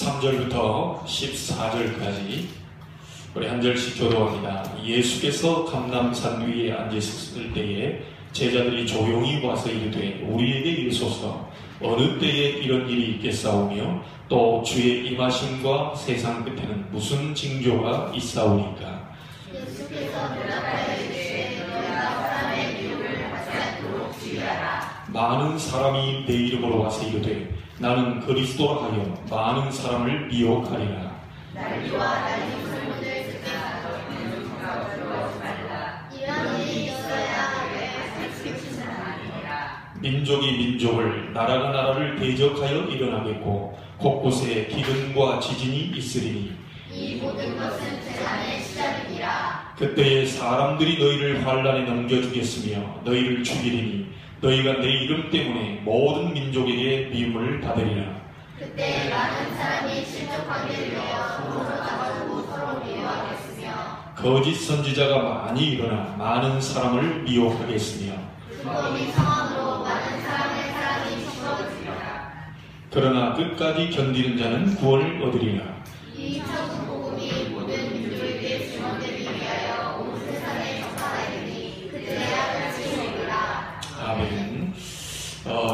3절부터 14절까지 우리 한 절씩 교도합니다. 예수께서 감람산 위에 앉으셨을 때에 제자들이 조용히 와서 이르되 우리에게 이르소서 어느 때에 이런 일이 있겠사오며 또 주의 임하심과 세상 끝에는 무슨 징조가 있사오리까. 예수께서 대답하여 이르시되 너희가 사람의 미혹을 받지 않도록 주의하라. 많은 사람이 내 이름으로 와서 이르되 나는 그리스도라 하여 많은 사람을 미혹하리라. 난리와 난리 소문을 듣자 너희는 정말 두려워하지 말라. 이런 일이 있어야 왜 살피시는 아니니라. 민족이 민족을 나라가 나라를 대적하여 일어나겠고 곳곳에 기근과 지진이 있으리니 이 모든 것은 재난의 시작이니라. 그때에 사람들이 너희를 환란에 넘겨주겠으며 너희를 죽이리니 너희가 내 이름 때문에 모든 민족에게 미움을 받으리라. 그때 많은 사람이 실족하게 되어 서로 나가고 서로 미워하겠으며 거짓 선지자가 많이 일어나 많은 사람을 미혹하겠으며 그것이 상황으로 많은 사람의 사랑이 식어지리라. 그러나 끝까지 견디는 자는 구원을 얻으리라. 이 천국 복음이 모든 민족에게 증언되기 위하여 온 세상에 전파되리니 그때야 끝이 오리라. 아멘.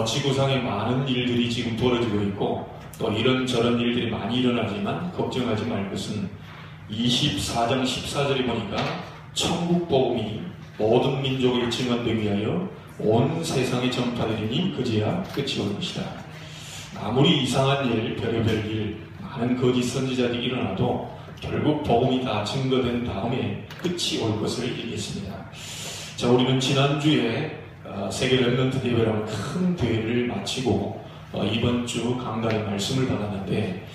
지구상에 많은 일들이 지금 벌어지고 있고 또 이런저런 일들이 많이 일어나지만 걱정하지 말 것은 24장 14절에 보니까 천국 복음이 모든 민족에 증언되기 위하여 온 세상에 전파되리니 그제야 끝이 올 것이다. 아무리 이상한 일, 별의별 일, 많은 거짓 선지자들이 일어나도 결국 복음이 다 증거된 다음에 끝이 올 것을 얘기했습니다. 자, 우리는 지난주에 세계 랩런트 대회라는 큰 대회를 마치고 이번 주 강단의 말씀을 받았는데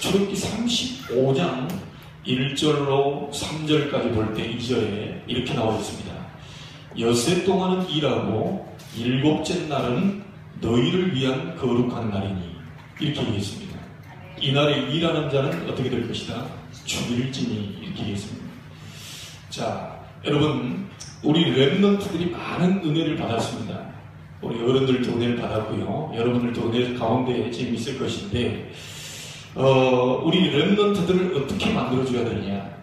출애굽기 35장 1절로 3절까지 볼 때 2절에 이렇게 나와 있습니다. 여세 동안은 일하고 일곱째 날은 너희를 위한 거룩한 날이니 이렇게 얘기했습니다. 이날에 일하는 자는 어떻게 될 것이다? 죽일지니 이렇게 얘기했습니다. 자, 여러분 우리 랩런트들이 많은 은혜를 받았습니다. 우리 어른들도 은혜를 받았고요. 여러분들도 은혜 가운데 지금 있을 것인데 우리 랩런트들을 어떻게 만들어줘야 되느냐.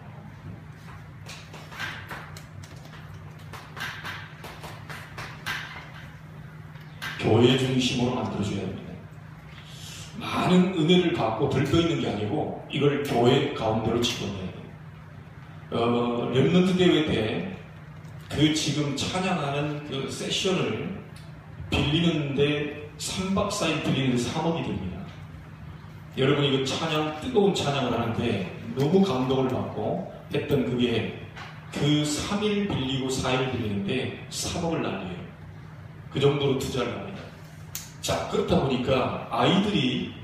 교회 중심으로 만들어줘야 됩니다. 많은 은혜를 받고 들떠있는 게 아니고 이걸 교회 가운데로 집어넣어야 돼요. 랩런트 대회 때 그 지금 찬양하는 그 세션을 빌리는데 3박 4일 빌리는데 3억이 듭니다. 여러분 이거 찬양, 뜨거운 찬양을 하는데 너무 감동을 받고 했던 그게 그 3일 빌리고 4일 빌리는데 3억을 날려요. 그 정도로 투자를 합니다. 자, 그렇다 보니까 아이들이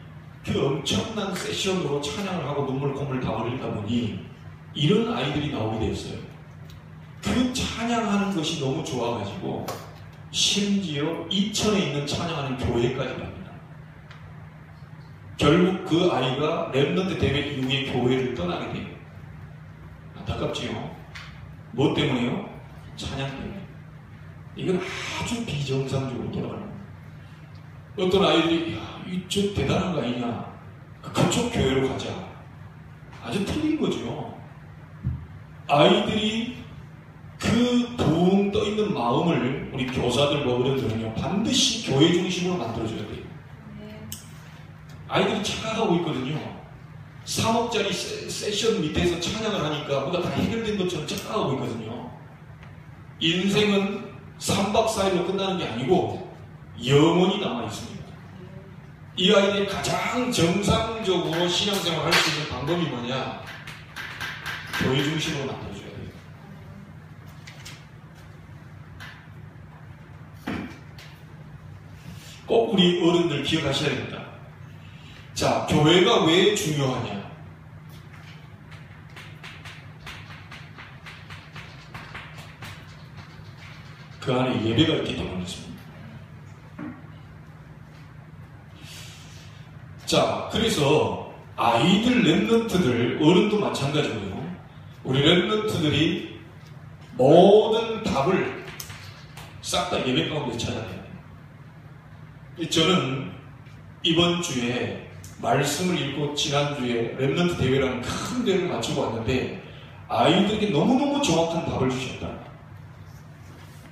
그 엄청난 세션으로 찬양을 하고 눈물 콧물 다 흘리다 보니 이런 아이들이 나오게 됐어요. 그 찬양하는 것이 너무 좋아가지고 심지어 이천에 있는 찬양하는 교회까지 갑니다. 결국 그 아이가 랩런트 대회 이후에 교회를 떠나게 돼요. 안타깝지요? 뭐 때문에요? 찬양 때문에. 이건 아주 비정상적으로 돌아가는 거예요. 어떤 아이들이 야, 이쪽 대단한 거 아니냐? 그쪽 교회로 가자. 아주 틀린 거죠. 아이들이 그 붕 떠있는 마음을 우리 교사들 뭐 어른들은요 반드시 교회 중심으로 만들어줘야 돼요. 아이들이 착각하고 있거든요. 3억짜리 세션 밑에서 찬양을 하니까 뭔가 다 해결된 것처럼 착각하고 있거든요. 인생은 3박 4일로 끝나는 게 아니고 영원히 남아있습니다. 이 아이들이 가장 정상적으로 신앙생활을 할 수 있는 방법이 뭐냐? 교회 중심으로 만들어줘야 돼요. 꼭 우리 어른들 기억하셔야 됩니다. 자, 교회가 왜 중요하냐? 그 안에 예배가 있기 때문이었습니다. 자, 그래서 아이들 랩런트들, 어른도 마찬가지고요. 우리 랩런트들이 모든 답을 싹 다 예배 가운데 찾아내야 돼요. 저는 이번 주에 말씀을 읽고 지난주에 렘넌트 대회라는 큰 대회를 마치고 왔는데 아이들에게 너무너무 정확한 답을 주셨다.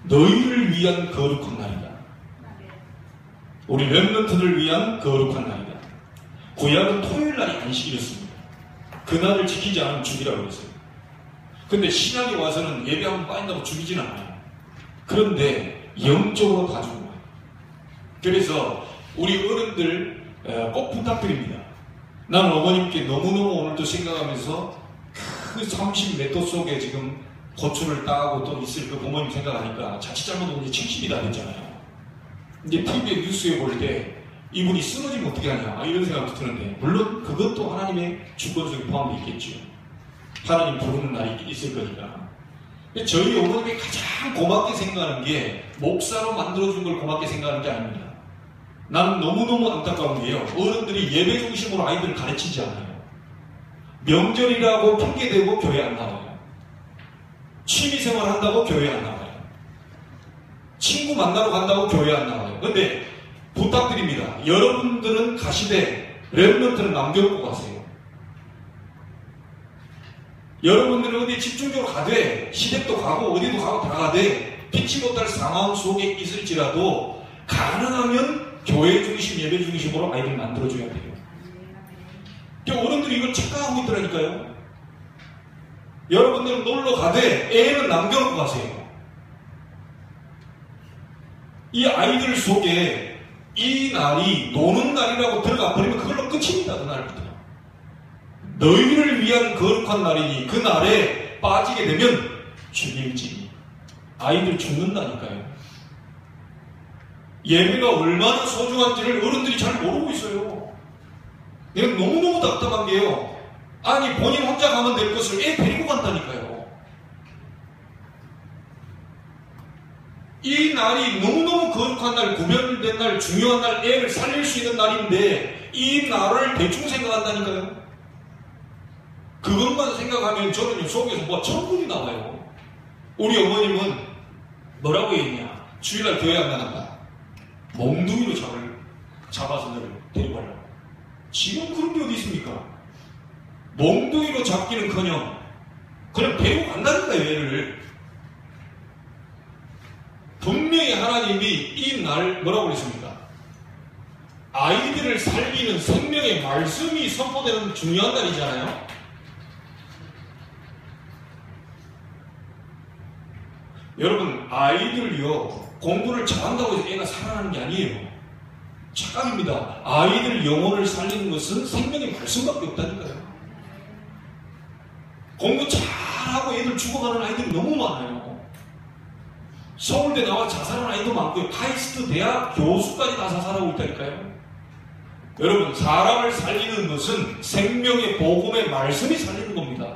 너희를 위한 거룩한 날이다. 우리 렘넌트를 위한 거룩한 날이다. 구약은 토요일 날이 안식일이었습니다. 그날을 지키지 않으면 죽이라고 그랬어요. 근데 신약에 와서는 예배하면 빠진다고 죽이진 않아요. 그런데 영적으로 가지고 와요. 그래서 우리 어른들 꼭 부탁드립니다. 나는 어머님께 너무너무 오늘도 생각하면서 그 30m 속에 지금 고추를 따고 또 있을 그 부모님 생각하니까 자칫 잘못하면 이제 70이 다 됐잖아요. 이제 TV에 뉴스에 볼 때 이분이 쓰러지면 어떻게 하냐 이런 생각도 드는데 물론 그것도 하나님의 주권 속에 포함되어 있겠죠. 하나님 부르는 날이 있을 거니까. 저희 어머님이 가장 고맙게 생각하는 게 목사로 만들어준 걸 고맙게 생각하는 게 아닙니다. 나는 너무너무 안타까운 게요. 어른들이 예배 중심으로 아이들을 가르치지 않아요. 명절이라고 핑계대고 교회 안 나와요. 취미생활 한다고 교회 안 나와요. 친구 만나러 간다고 교회 안 나와요. 근데 부탁드립니다. 여러분들은 가시되 렘넌트는 남겨놓고 가세요. 여러분들은 어디 집중적으로 가되 시댁도 가고 어디도 가고 다 가되 피치 못할 상황 속에 있을지라도 가능하면 교회 중심, 예배 중심으로 아이들 만들어줘야 돼요. 어른들이 이걸 착각하고 있더라니까요. 여러분들은 놀러 가되 애는 남겨놓고 가세요. 이 아이들 속에 이 날이 노는 날이라고 들어가 버리면 그걸로 끝입니다. 그날부터. 너희를 위한 거룩한 날이니 그 날에 빠지게 되면 죽일지니. 아이들 죽는다니까요. 예배가 얼마나 소중한지를 어른들이 잘 모르고 있어요. 내가 너무너무 답답한 게요. 아니 본인 혼자 가면 될 것을 애 데리고 간다니까요. 이 날이 너무너무 거룩한 날, 구별된 날, 중요한 날, 애를 살릴 수 있는 날인데 이 날을 대충 생각한다니까요. 그것만 생각하면 저는 속에서 뭐가 천국이 나와요. 우리 어머님은 뭐라고 했냐. 주일날 교회 안 나간다. 몽둥이로 잡아서 너를 데리고 가려고. 지금 그런 게 어디 있습니까? 몽둥이로 잡기는커녕 그냥 데리고 간다니까요. 얘를. 분명히 하나님이 이 날 뭐라고 그랬습니까? 아이들을 살리는 생명의 말씀이 선포되는 중요한 날이잖아요. 여러분 아이들이요 공부를 잘한다고 해서 애가 살아나는 게 아니에요. 착각입니다. 아이들 영혼을 살리는 것은 생명의 말씀밖에 없다니까요. 공부 잘하고 애들 죽어가는 아이들이 너무 많아요. 서울대 나와 자살한 아이도 많고요. 카이스트 대학 교수까지 다 자살하고 있다니까요. 여러분 사람을 살리는 것은 생명의 복음의 말씀이 살리는 겁니다.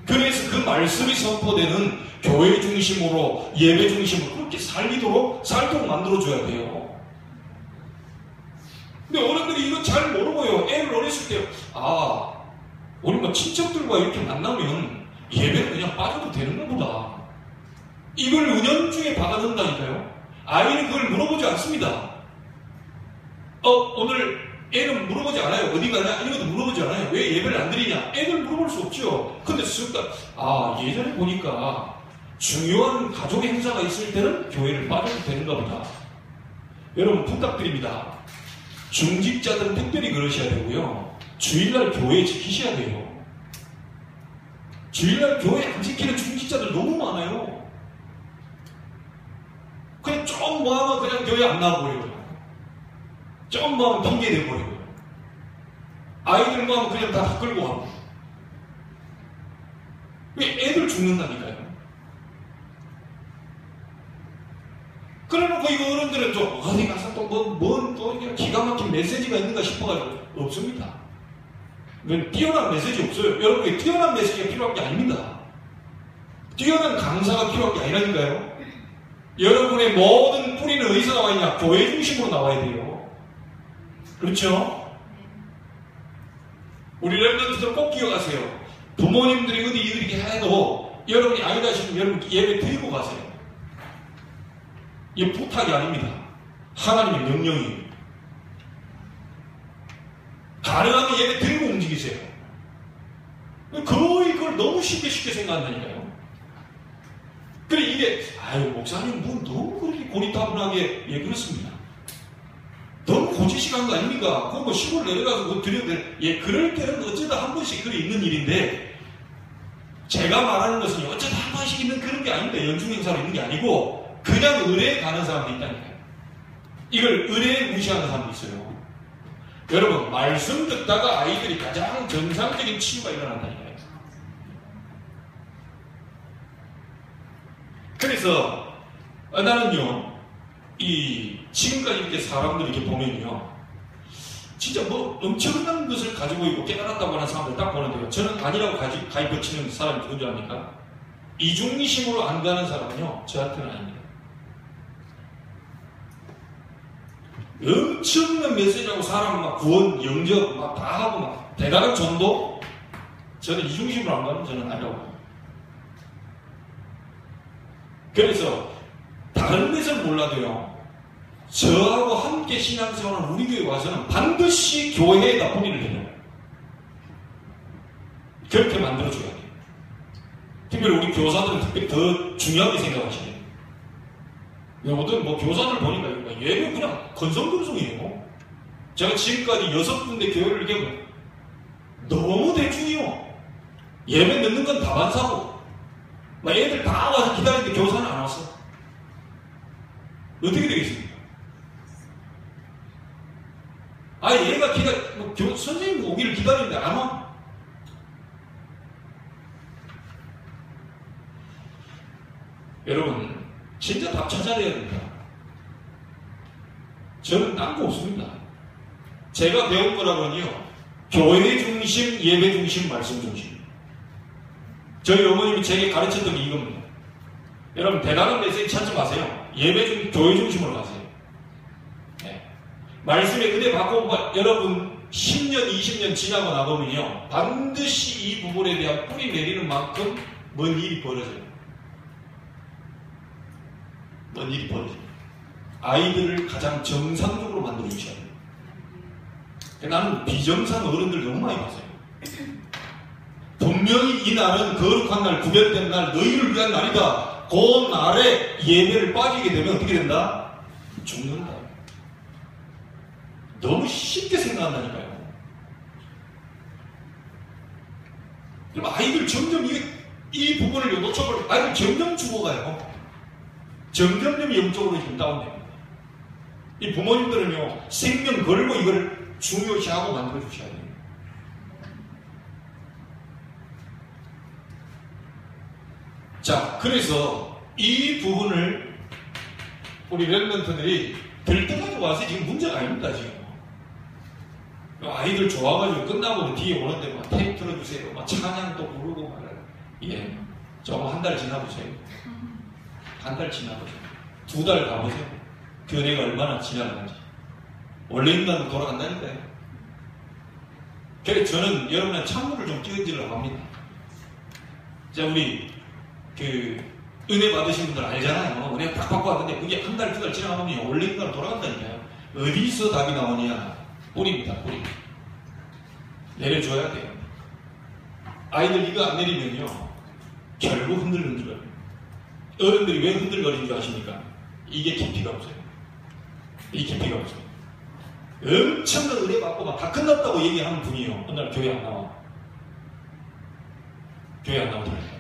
그래서 그 말씀이 선포되는 교회 중심으로 예배 중심으로 그렇게 살도록 만들어줘야 돼요. 근데 어른들이 이거 잘 모르고요. 애를 어렸을 때 우리 뭐 친척들과 이렇게 만나면 예배는 그냥 빠져도 되는 것보다 이걸 은연중에 받아든다니까요. 아이는 그걸 물어보지 않습니다. 오늘 애는 물어보지 않아요. 어디 가냐? 이런 것도 물어보지 않아요. 왜 예배를 안 드리냐? 애들 물어볼 수 없죠. 근데 습관, 예전에 보니까 중요한 가족의 행사가 있을 때는 교회를 빠져도 되는가 보다. 여러분 부탁드립니다. 중직자들은 특별히 그러셔야 되고요. 주일날 교회 지키셔야 돼요. 주일날 교회 안 지키는 중직자들 너무 많아요. 그냥 좀 뭐하면 그냥 교회 안 나와버려요. 좀 뭐하면 핑계 내버려요. 아이들 뭐하면 그냥 다 끌고 가고. 왜 애들 죽는다니까요. 그래놓고 이거 어른들은 좀 어디 가서 또 또 기가 막힌 메시지가 있는가 싶어가지고 없습니다. 뛰어난 메시지 없어요. 여러분에게 뛰어난 메시지가 필요한 게 아닙니다. 뛰어난 강사가 필요한 게 아니라니까요. 여러분의 모든 뿌리는 어디서 나와 있냐? 교회 중심으로 나와야 돼요. 그렇죠? 우리 렘넌트들 꼭 기억하세요. 부모님들이 어디 이렇게 해도 여러분이 아니다 싶으면 여러분 예배 드리고 가세요. 이게 부탁이 아닙니다. 하나님의 명령이에요. 가능하면 예배 들고 움직이세요. 거의 그걸 너무 쉽게 생각한다니까요. 그래, 이게, 아유, 목사님, 뭐 너무 그렇게 고리타분하게, 예, 그렇습니다. 너무 고지식한 거 아닙니까? 그거 뭐 시골 내려가서 그거 드려도 돼. 예, 그럴 때는 어쩌다 한 번씩 그래 있는 일인데, 제가 말하는 것은 어쩌다 한 번씩 있는 그런 게 아닙니다. 연중 행사로 있는 게 아니고, 그냥 의뢰에 가는 사람도 있다니까요. 이걸 의뢰에 무시하는 사람도 있어요. 여러분, 말씀 듣다가 아이들이 가장 정상적인 치유가 일어난다니까요. 그래서 나는요, 지금까지 이렇게 사람들 이렇게 보면요, 진짜 뭐 엄청난 것을 가지고 있고 깨달았다고 하는 사람들 딱 보는데요, 저는 아니라고 가입 치는 사람이 누군지 압니까? 이중심으로 안 가는 사람은요, 저한테는 아닙니다. 엄청난 메시지하고 사람 막 구원, 영접 막 다 하고 막 대단한 전도, 저는 이중심으로 안 가는 저는 아니라고 합니다. 그래서 다른 데서는 몰라도요, 저하고 함께 신앙생활을 우리 교회 와서는 반드시 교회에다 뿌리를 내려요. 그렇게 만들어줘야 돼요. 특별히 우리 교사들은 특별히 더 중요하게 생각하시네요. 여러분들 뭐 교사들 보니까 예배 그냥 건성건성이에요. 제가 지금까지 6군데 교회를 얘기하고 너무 대충이요. 예배 늦는 건 다반사고, 막 애들 다 와서 기다리는데 교사는 안 왔어. 어떻게 되겠습니까? 아니, 얘가 선생님 오기를 기다리는데 안 와? 여러분, 진짜 답 찾아야 됩니다. 저는 딴 거 없습니다. 제가 배운 거라고는요, 교회 중심, 예배 중심, 말씀 중심. 저희 어머님이 제게 가르쳤던 게 이겁니다. 여러분, 대단한 메시지 찾지 마세요. 예배 중, 교회 중심으로 가세요. 네. 말씀에 은혜 받고, 여러분, 10년, 20년 지나고 나보면요, 반드시 이 부분에 대한 뿌리 내리는 만큼 뭔 일이 벌어져요. 뭔 일이 벌어져요. 아이들을 가장 정상적으로 만들어 주셔야 돼요. 나는 비정상 어른들 너무 많이 봤어요. 분명히 이 날은 거룩한 날, 구별된 날, 너희를 위한 날이다. 그 날에 예배를 빠지게 되면 어떻게 된다? 죽는다. 너무 쉽게 생각한다니까요. 그럼 아이들 점점 이 부분을 놓쳐버리고 아이들 점점 죽어가요. 점점 영적으로 지금 다운됩니다. 이 부모님들은요, 생명 걸고 이걸 중요시하고 만들어 주셔야 돼요. 자, 그래서 이 부분을 우리 랩런트들이 들떠가지고 와서 지금 문제가 아닙니다, 지금. 아이들 좋아가지고 끝나고 뒤에 오는데 막 테이프 틀어주세요. 막 찬양도 부르고 막. 예. 저거 한 달 지나보세요. 한 달 지나보세요. 2달 가보세요. 교회가 얼마나 지나가는지. 원래 인간은 돌아간다니까요. 그래서 저는 여러분의 창문을 좀 띄워드리려고 합니다. 자, 우리 은혜 받으신 분들 알잖아요. 은혜 딱 받고 왔는데 그게 한 달, 2달 지나가면 원래 인간은 돌아간다니까요. 어디서 답이 나오냐? 뿌리입니다, 뿌리. 내려줘야 돼요. 아이들 이거 안 내리면요, 결국 흔들리는 줄 알아요. 어른들이 왜 흔들거리는 줄 아십니까? 이게 깊이가 없어요. 이 깊이가 없어요. 엄청난 은혜 받고 막 다 끝났다고 얘기하는 분이요, 어느 날 교회 안 나와. 교회 안 나오더라고요.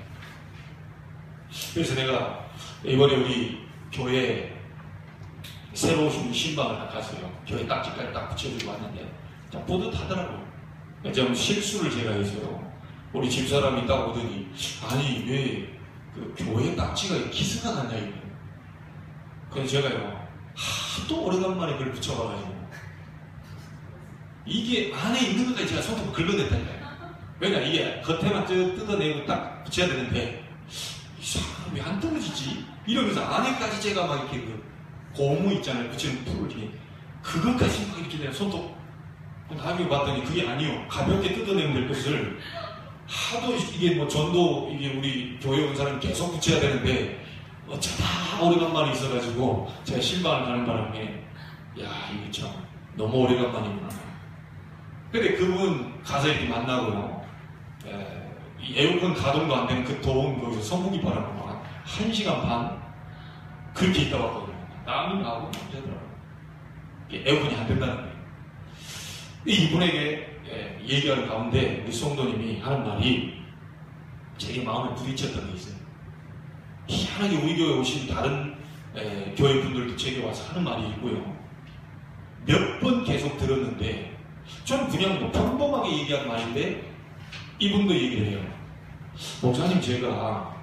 그래서 내가 이번에 우리 교회에 새로 오신 신방을 갔어요. 교회 딱지까지 딱 붙여주고 왔는데 딱 뿌듯하더라고요. 좀 실수를 제가 해서요, 우리 집사람이 딱 오더니, 아니 왜 그 교회 딱지가 기스가 났냐 이거. 그래서 제가요, 하도 오래간만에 그걸 붙여봐가지고 이게 안에 있는 것까지 제가 손톱을 긁어냈다니까요. 왜냐, 이게 겉에만 뜯어내고 딱 붙여야 되는데 이 사람 왜 안 떨어지지? 이러면서 안에까지 제가 막 이렇게 고무 있잖아요, 붙이는 풀을 이렇게 그것까지 막 이렇게 내가 손톱 나중에 봤더니 그게 아니요, 가볍게 뜯어내면 될 것을 하도 이게 뭐 전도 이게 우리 교회 온 사람이 계속 붙여야 되는데 어쩌다 오래간만에 있어가지고 제가 신방을 가는 바람에, 야 이게 참 너무 오래간만이구나. 근데 그분 가서 이렇게 만나고요. 이 에어컨 가동도 안 되는 그 더운 거기서 선풍기 바람을 막 1시간 반 그렇게 있다 왔거든요. 땀이 나고 남자더라고요. 에어컨이 안 된다는 거예요. 이분에게 얘기하는 가운데 우리 성도님이 하는 말이 제게 마음에 부딪혔던 게 있어요. 희한하게 우리 교회에 오신 다른 교회 분들도 제게 와서 하는 말이 있고요. 몇 번 계속 들었는데 좀 그냥 뭐 평범하게 얘기하는 말인데 이분도 얘기를 해요. 목사님, 제가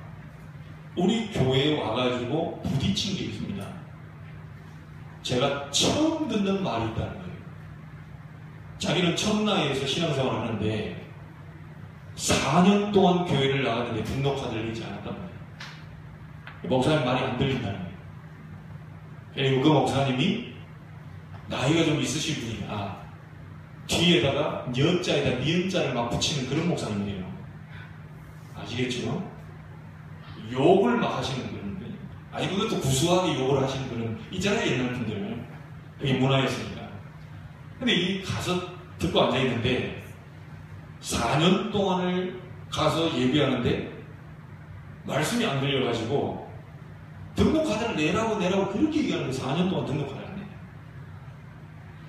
우리 교회에 와가지고 부딪힌 게 있습니다. 제가 처음 듣는 말이 있다는 거예요. 자기는 청라에서 신앙생활을 하는데 4년 동안 교회를 나갔는데 등록카드를 내지 않았단 말이에요. 목사님 말이 안 들린다는 거예요. 그리고 그 목사님이 나이가 좀 있으신 분이야. 뒤에다가 여자에다 니은자를 막 붙이는 그런 목사님이에요. 아시겠죠? 욕을 막 하시는 그런 분이에요. 아니 그것도 구수하게 욕을 하시는 그런 있잖아요, 옛날 분들. 그게 문화였으니까. 근데 이 가서 듣고 앉아있는데 4년 동안을 가서 예배하는데 말씀이 안 들려가지고 등록카드를 내라고 그렇게 얘기하는데 4년 동안 등록카드를 안 내요.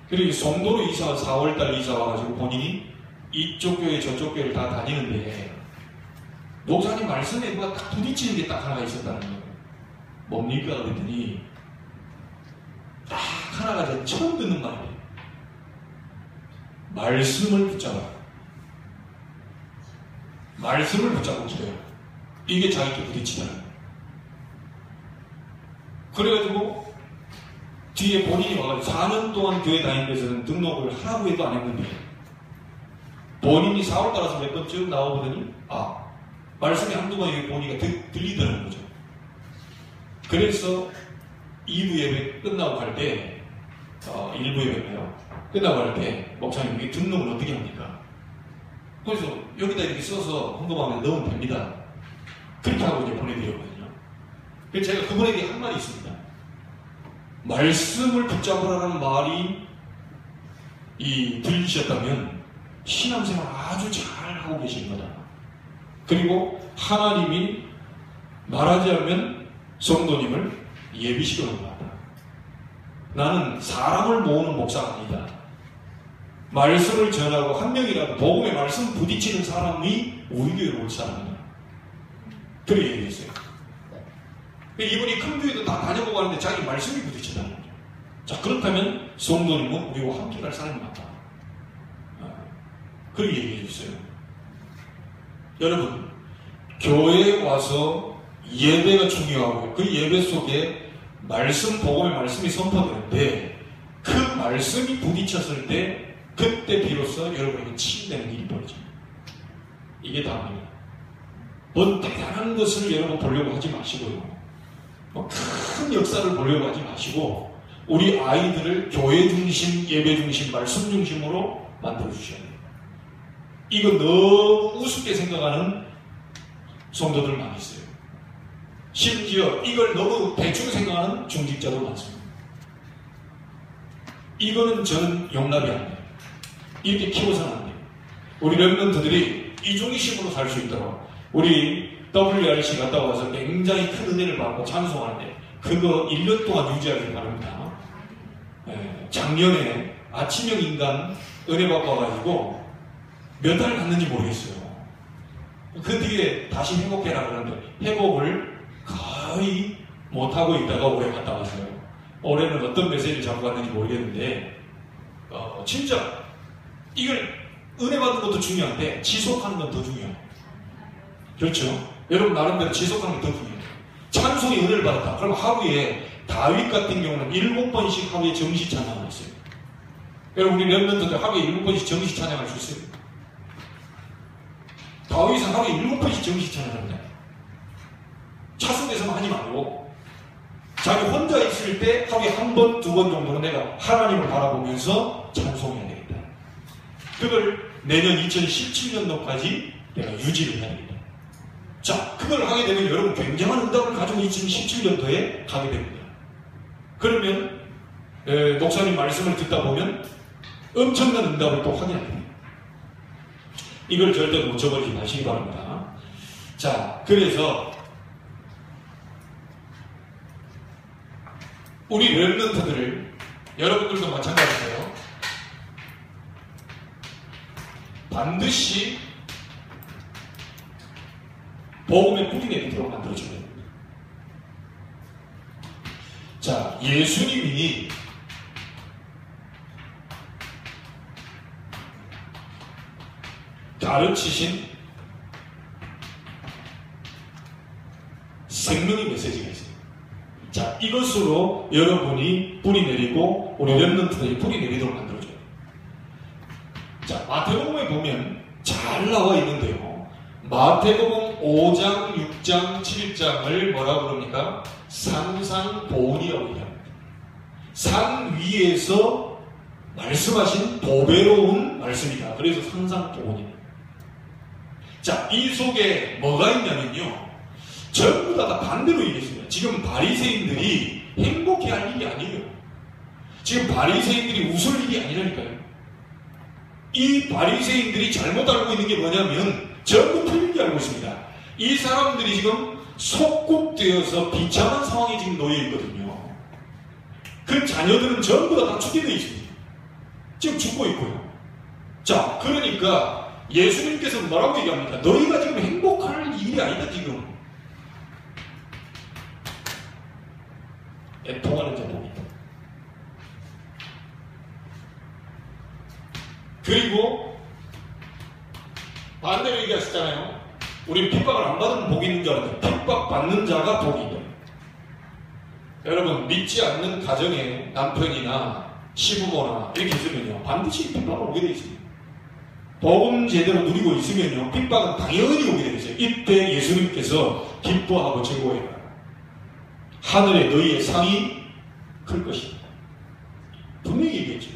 그리고 송도로 4월달 이사 와가지고 본인이 이쪽 교회 저쪽 교회를 다 다니는데 목사님 말씀에 누가 딱 부딪히는 게 딱 하나가 있었다는 거예요. 뭡니까? 그랬더니 딱 하나가 제가 처음 듣는 말이에요. 말씀을 붙잡아. 말씀을 붙잡고 기도해요. 이게 자기께 부딪히다는 거예요. 그래가지고 뒤에 본인이 와가지고 4년 동안 교회 다니는 데서는 등록을 하라고 해도 안 했는데 본인이 4월 따라서 몇 번쯤 나와보더니 말씀이 한두 번 보니까 들리더라는 거죠. 그래서 2부 예배 끝나고 갈 때 1부 예배가요. 끝나고 갈 때 목사님 이게 등록을 어떻게 합니까? 그래서 여기다 이렇게 써서 헌금하면 넣으면 됩니다. 그렇게 하고 이제 보내드렸거든요. 그래서 제가 그분에게 한 말이 있습니다. 말씀을 붙잡으라는 말이 들리셨다면 신앙생활 아주 잘 하고 계신 거다. 그리고 하나님이 말하지 않으면 성도님을 예비시켜놓은 것 같다. 나는 사람을 모으는 목사가 아니다. 말씀을 전하고 한 명이라도 복음의 말씀 부딪히는 사람이 우리 교회로 올 사람이다. 그렇게 얘기했어요. 이분이 큰 교회도 다 다녀보고 하는데 자기 말씀이 부딪히다는 거죠. 자, 그렇다면 성도님은 우리와 함께 갈 사람이 맞다. 그렇게 얘기해 주세요. 여러분, 교회에 와서 예배가 중요하고 그 예배 속에 복음의 말씀이 선포되는데 그 말씀이 부딪혔을 때 그때 비로소 여러분에게 치유되는 일이 벌어집니다. 이게 다입니다. 뭔 대단한 것을 여러분 보려고 하지 마시고요. 큰 역사를 보려고 하지 마시고 우리 아이들을 교회 중심, 예배 중심, 말씀 중심으로 만들어 주셔야 돼요. 이거 너무 우습게 생각하는 성도들 많이 있어요. 심지어 이걸 너무 대충 생각하는 중직자도 많습니다. 이거는 저는 용납이 안 돼요. 이렇게 키워서는 안 돼요. 우리 렘넌트들이 이중심으로 살 수 있도록 우리 WRC 갔다 와서 굉장히 큰 은혜를 받고 찬송하는데 그거 1년 동안 유지하길 바랍니다. 작년에 아침형 인간 은혜 받고 와가지고 몇 달 갔는지 모르겠어요. 그 뒤에 다시 회복해라 그러는데 회복을 거의 못하고 있다가 올해 갔다 왔어요. 올해는 어떤 메시지를 잡고 갔는지 모르겠는데 진짜 이걸 은혜 받는 것도 중요한데 지속하는 건 더 중요해요. 그렇죠? 여러분 나름대로 지속하는 게 더 중요해요. 찬송이 은혜를 받았다. 그럼 하루에 다윗 같은 경우는 7번씩 하루에 정시 찬양을 했어요. 여러분 우리 렘넌트들 하루에 7번씩 정시 찬양할 수 있어요. 다윗은 하루에 7번씩 정시 찬양합니다. 차속에서만 하지 말고 자기 혼자 있을 때 하루에 한 번, 두 번 정도는 내가 하나님을 바라보면서 찬송해야 되겠다. 그걸 내년 2017년도까지 내가 유지를 해야 되겠다. 자, 그걸 하게 되면 여러분 굉장한 응답을 가지고 2017년도에 가게 됩니다. 그러면 목사님 말씀을 듣다 보면 엄청난 응답을 또 확인하게 됩니다. 이걸 절대 놓쳐버리지 마시기 바랍니다. 자, 그래서 우리 렘넌트들을 여러분들도 마찬가지예요. 반드시 복음의 뿌리 내리도록 만들어줘야 됩니다. 자, 예수님이 가르치신 생명의 메시지가 있어요. 자, 이것으로 여러분이 뿌리 내리고 우리 렘넌트들이 뿌리 내리도록 만들어줘요. 자, 마태복음에 보면 잘 나와 있는데요. 마태복음 5장, 6장, 7장을 뭐라 그럽니까? 상상보훈이라고 얘기합니다. 산 위에서 말씀하신 보배로운 말씀이다. 그래서 상상보훈입니다. 자, 이 속에 뭐가 있냐면요. 전부 다 반대로 얘기했습니다. 지금 바리새인들이 행복해할 일이 아니에요. 지금 바리새인들이 웃을 일이 아니라니까요. 이 바리새인들이 잘못 알고 있는 게 뭐냐면 전부 틀리게 알고 있습니다. 이 사람들이 지금 속국되어서 비참한 상황에 지금 놓여 있거든요. 그 자녀들은 전부 다 죽게 되어 있습니다. 지금 죽고 있고요. 자, 그러니까 예수님께서 뭐라고 얘기합니까? 너희가 지금 행복할 일이 아니다, 지금. 애통하는 자복이다. 그리고 반대로 얘기하셨잖아요. 우리 핍박을 안 받으면 복이 있는 줄 알았는데 핍박 받는 자가 복이 있다. 여러분, 믿지 않는 가정에 남편이나 시부모나 이렇게 있으면요, 반드시 핍박을 오게 되어 있습니다. 복음 제대로 누리고 있으면요, 핍박은 당연히 오게 되어 있어요. 이때 예수님께서 기뻐하고 즐거워해라. 하늘에 너희의 상이 클 것이다. 분명히 얘기했죠.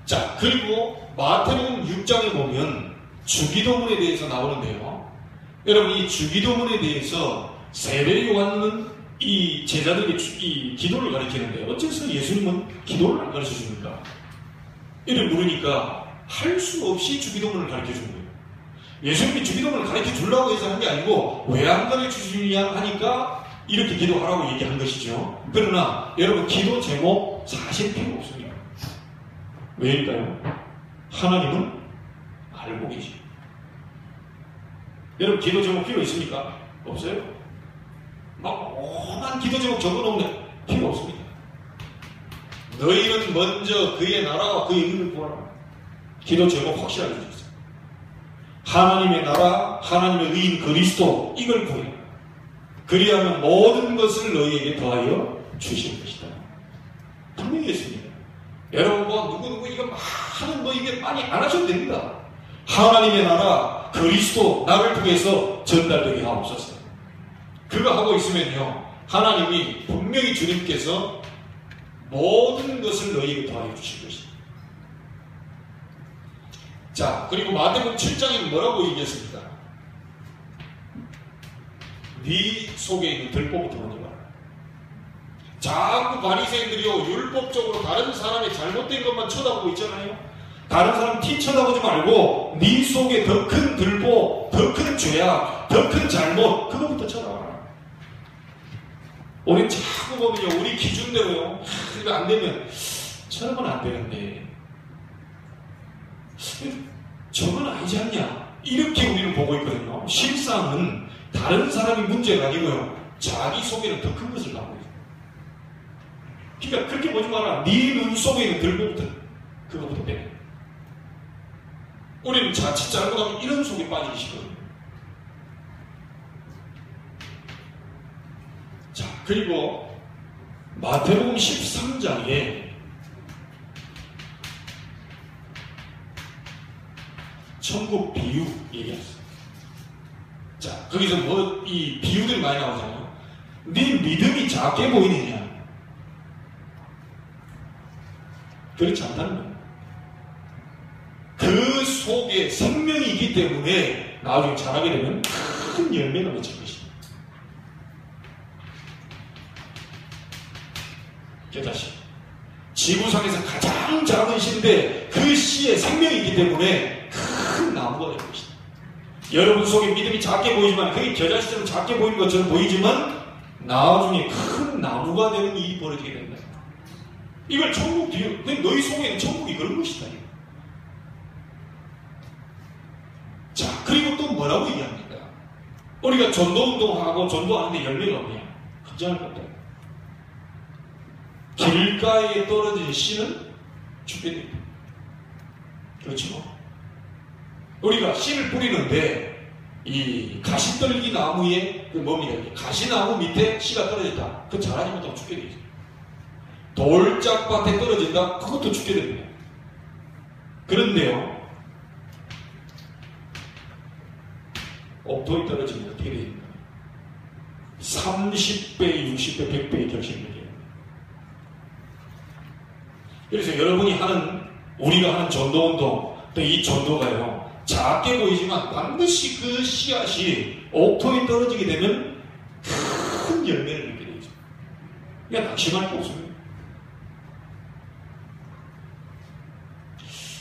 자, 그리고 마태복음 6장에 보면 주기도문에 대해서 나오는데요. 여러분, 이 주기도문에 대해서 세례 요한은 이 제자들에게 이 기도를 가르치는데 어째서 예수님은 기도를 안 가르쳐 줍니까? 이를 물으니까 할 수 없이 주기도문을 가르쳐 주는 거예요. 예수님이 주기도문을 가르쳐 주려고 해서 한 게 아니고 왜 안 가르쳐 주느냐 하니까 이렇게 기도하라고 얘기한 것이죠. 그러나 여러분, 기도 제목 사실 필요 없습니다. 왜일까요? 하나님은 알고 계십니다. 여러분, 기도 제목 필요 있습니까? 없어요? 막 오만 기도 제목 적어놓으면 필요 없습니다. 너희는 먼저 그의 나라와 그의 의를 구하라. 기도 제목 확실하게 주셨어요. 하나님의 나라, 하나님의 의인 그리스도, 이걸 구해라. 그리하면 모든 것을 너희에게 더하여 주실 것이다. 분명히 했습니다. 여러분, 뭐 누구 이거 많은 뭐 이게 많이 안 하셔도 됩니다. 하나님의 나라, 그리스도, 나를 통해서 전달되게 하옵소서. 그거 하고 있으면요, 하나님이 분명히 주님께서 모든 것을 너희에게 더하여 주실 것입니다. 자, 그리고 마태복음 7장에는 뭐라고 얘기했습니까? 네 속에 있는 들보부터 먼저 봐라. 자꾸 바리새인들이요, 율법적으로 다른 사람의 잘못된 것만 쳐다보고 있잖아요. 다른 사람 티 쳐다보지 말고 네 속에 더 큰 들보, 더 큰 죄악, 더 큰 잘못, 그거부터 쳐다봐라. 우리 자꾸 보면요, 우리 기준대로요, 이거 안 되면 저러면 안 되는데 저건 아니지 않냐, 이렇게 우리는 보고 있거든요. 실상은 다른 사람이 문제가 아니고요, 자기 속에는 더 큰 것을 갖고 있어요. 그러니까 그렇게 보지 마라. 네 눈 속에 있는 들보부터, 그거부터 빼내. 우리는 자칫 잘못하면 이런 속에 빠지기 싫거든요. 자, 그리고 마태복음 13장에 천국 비유 얘기했어요. 자, 거기서 뭐 이 비유들이 많이 나오잖아요. 네 믿음이 작게 보이느냐? 그렇지 않다는 거예요. 그 속에 생명이 있기 때문에 나중에 자라게 되면 큰 열매가 맺힐 것입니다. 다시 지구상에서 가장 작은 씨인데 그 씨 씨의 생명이 있기 때문에 큰 나무가 될 것이다. 여러분 속에 믿음이 작게 보이지만 그게 겨자씨처럼 작게 보이는 것처럼 보이지만 나중에 큰 나무가 되는 일이 벌어지게 된다. 이걸 천국 뒤에 너희 속에는 천국이 그런 것이다. 자, 그리고 또 뭐라고 얘기합니까? 우리가 전도운동하고 전도하는데 열매가 없냐? 걱정할 것 없다. 길가에 떨어진 씨는 죽게 됩니다. 그렇죠? 우리가 씨를 뿌리는데 이 가시떨기 나무에 뭡니까? 가시나무 밑에 씨가 떨어졌다. 그거 자라지 못하고 죽게 되죠. 돌짝밭에 떨어진다. 그것도 죽게 됩니다. 그런데요, 옥토에 떨어지면 어떻게 됩니까? 30배, 60배, 100배의 결실을. 그래서 여러분이 하는, 우리가 하는 전도운동, 또 이 전도가요, 작게 보이지만 반드시 그 씨앗이 옥토에 떨어지게 되면 큰 열매를 맺게 되죠. 그러니까 낙심할 거 없습니다.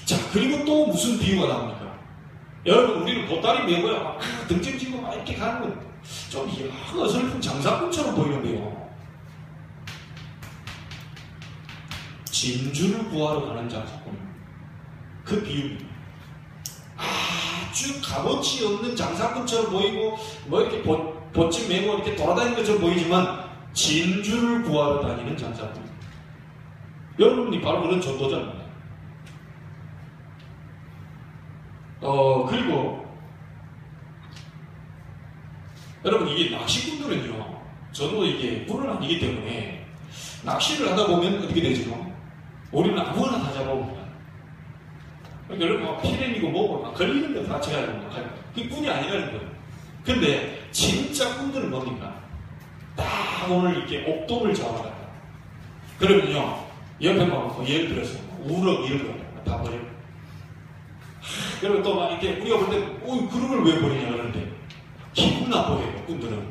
자, 그리고 또 무슨 비유가 나옵니까? 여러분, 우리는 보따리 메고야 막 등짐 지고 막 이렇게 가는 건 좀 어설픈 장사꾼처럼 보이는데요. 진주를 구하러 가는 장사꾼. 그 비유입니다. 아주 값어치 없는 장사꾼처럼 보이고, 뭐 이렇게 보찜 메고 이렇게 돌아다니는 것처럼 보이지만, 진주를 구하러 다니는 장사꾼. 여러분이 바로 그런 전도자입니다. 그리고, 여러분, 이게 낚시꾼들은요, 저도 이게 꾼은 아니기 때문에, 낚시를 하다 보면 어떻게 되죠? 우리는 아무거나 다 잡아옵니다. 그러니까 여러분, 막 피렘이고 뭐고, 막 걸리는 데 다 쳐야 되는 거예요. 그게 꾼이 아니라는 거예요. 근데, 진짜 꾼들은 뭡니까? 딱 오늘 이렇게 옥돔을 잡아간다. 그러면요, 옆에 막, 예를 들어서, 우럭 이런 거 다 버려요. 그리고 또 막 이렇게, 우리가 볼 때, 그런 걸 왜 버리냐, 그러는데, 기분 나빠해요, 꾼들은.